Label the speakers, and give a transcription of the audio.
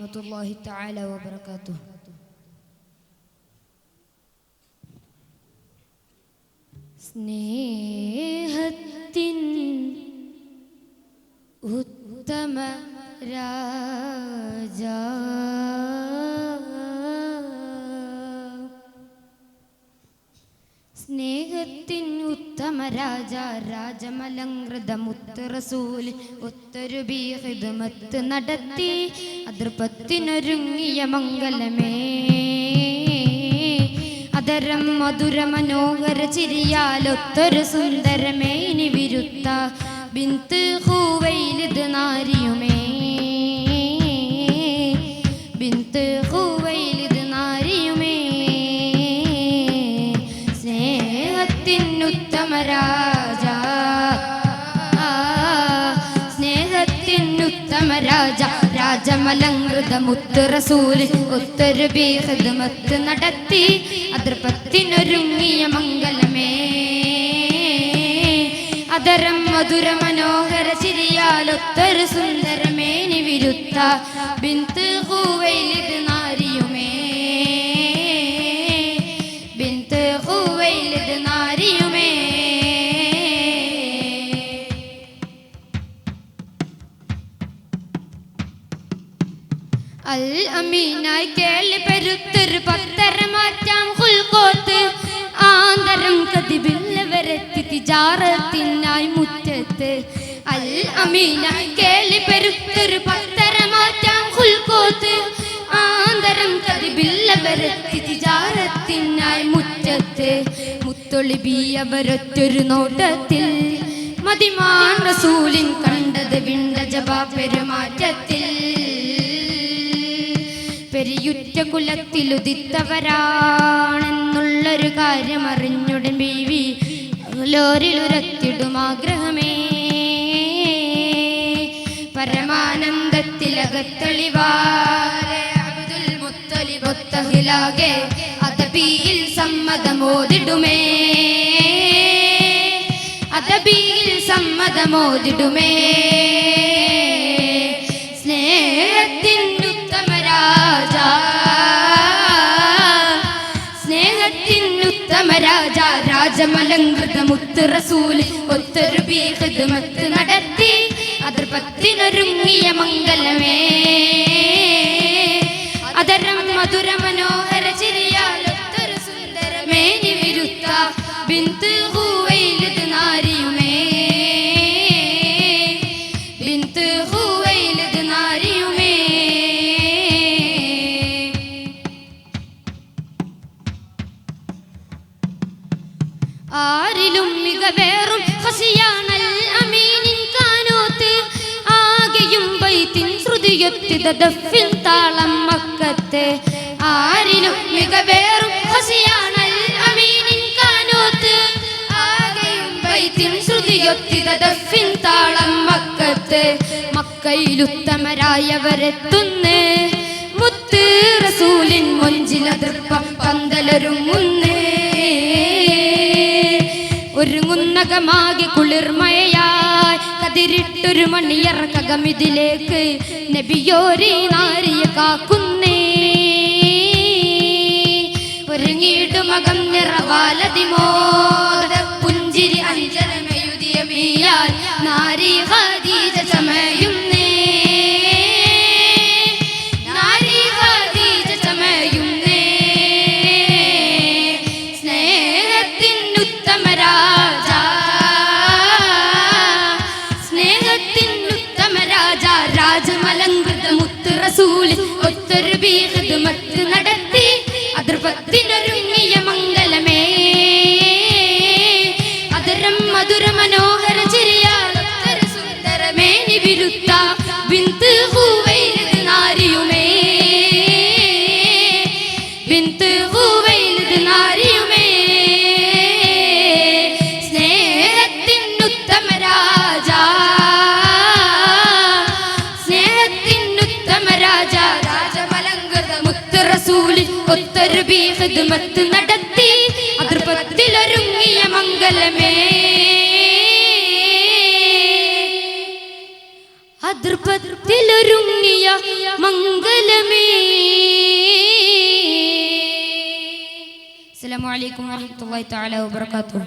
Speaker 1: വറഹ്മത്തുള്ളാഹി തആല വബറകാതുഹു. സ്നേഹത്തിൻ ഉത്തമ രാജാ സ്നേഹത്തിൻ ഉത്തമ രാജ രാജമലങ്കൃത മുത്ത് റസൂൽ ഒത്തൊരു ഹിദ്മത്ത് നടത്തി അതൃപത്തിനൊരുങ്ങിയ മംഗലമേ അതരം മധുര മനോഹര ചിരിയാലൊത്തൊരു സുന്ദരമേനി വിരുത്ത ബിന്ത് ഖുവൈലിദ് നാരിയുമേ ബിന്ത് ഖുവൈലിദ് നാരിയുമേ സ്നേഹത്തിൻ ഉത്തമ രാജ സ്നേഹത്തിൻ ഉത്തമ രാജ രാജമലങ്കൃത മുത്ത് റസൂൽ ഒത്തൊരു ഹിദ്മത്ത് നടത്തി അതൃപത്തിനൊരുങ്ങിയ മംഗലമേ അതരം മധുര മനോഹര ചിരിയാലൊത്തൊരു സുന്ദരമേനി വിരുത്ത ബിന്ത് ഖുവൈലിദ് നാരിയുമേ ബിന്ത് ഖുവൈലിദ് നാരിയുമേ അൽ അമീനായി കേളി പെരുത്തൊരു പത്തര മാറ്റാം ഹുൽക്കോത്ത് ആന്തരം കതിബില്ലവരെത്തി തിജാറത്തിനായി മുറ്റത്ത് അൽ അമീനായി കേളി പെരുത്തൊരു പത്തര മാറ്റാം ഹുൽക്കോത്ത് ആന്തരം കതിബില്ലവരെത്തി തിജാറത്തിനായി മുറ്റത്ത് മുത്തൊളിബിയവരൊറ്റൊരു നോട്ടത്തിൽ മദിമാൻ റസൂലിൻ കണ്ടത് വിണ്ട ജബാ പെരുമാറ്റത്തിൽ പെരിയുറ്റ കുലത്തിലുദിത്തവരാണെന്നുള്ളൊരു കാര്യം അറിഞ്ഞുടൻ ബീവി ലോരിലുരത്തിടും ആഗ്രഹമേ പരമാനന്ദത്തിലകത്തെളിവാലെ അബ്ദുൽ മുത്തലിബൊത്തഹിലാകെ അദബിയിൽ സമ്മതമോദിടുമേ അദബിയിൽ സമ്മതമോദിടുമേ സ്നേഹത്തിൻ ഉത്തമ രാജ സ്നേഹത്തിൻ ഉത്തമ രാജ രാജമലങ്കൃത മുത്ത് റസൂൽ ഒത്തൊരു ഹിദ്മത്ത് നടത്തി അതൃപത്തിനൊരുങ്ങിയ മംഗലമേ അതരം മധുര മനോഹര ചിരിയാലൊത്തൊരു സുന്ദരമേനി വിരുത്ത ബിന്ത് ഖുവൈലിദ് നാരിയുമേ ബിന്ത് ഖുവൈലിദ് നാരിയുമേ ആരിലും മികവേറും ഖസിയാനൽ അമീനിൻ കാനോത്ത് ആകെയും ബൈത്തിൻ ശ്രുതിയൊത്തിത ദഫിൻ താളം മക്കത്തെ ആരിലും മികവേറും ഖസിയാനൽ അമീനിൻ കാനോത്ത് ആകെയും ബൈത്തിൻ ശ്രുതിയൊത്തിത ദഫിൻ താളം മക്കത്തെ മക്കയിലുത്തമരായവരെത്തുന്നേ മുത്ത് റസൂലിൻ മൊഞ്ചിലതിർപ്പ പന്തലൊരുങ്ങുന്നേ ഒരുങ്ങുന്നകമാകെ കുളിർമയായി കതിരിട്ടൊരു മണിയറക്കകമിതിലേക്ക് നബിയോരി നാരിയെ കാക്കുന്നേ ഒരുങ്ങിയിടുമകം നിറവാലതിമോദ പുഞ്ചിരി അഞ്ജനമയുതിയ മീയാൽ നാരി ഖദീജ ചമയുന്നേ നാരി ഖദീജ ചമയുന്നേ സ്നേഹത്തിൻ ഉത്തമ രാജ സ്നേഹത്തിൻ ഉത്തമ രാജ രാജമലങ്കൃത മുത്ത് റസൂൽ ഒത്തൊരു ഹിദ്മത്ത് നടത്തി അതൃപത്തിനൊരുങ്ങിയ മംഗലമേ അതരം മധുര മനോഹര ചിരിയാലൊത്തൊരു സുന്ദരമേനി വിരുത്ത ബിന്ത് ഖുവൈലിദ് നാരിയുമേ ബിന്ത് ഖുവൈലിദ് നാരിയുമേ സ്നേഹത്തിൻ ഉത്തമ രാജ സ്നേഹത്തിൻ ഉത്തമ രാജ രാജമലങ്കൃത മുത്ത് റസൂൽ ഒത്തൊരു ഹിദ്മത്ത് നടത്തി അതൃപത്തിലൊരുങ്ങിയ മംഗലമേ അതൃപത്തിലൊരുങ്ങിയ മംഗലമേ. മംഗലമേ. അസ്സലാമു അലൈക്കും വറഹ്മത്തുള്ളാഹി തആല വബറകാതുഹു.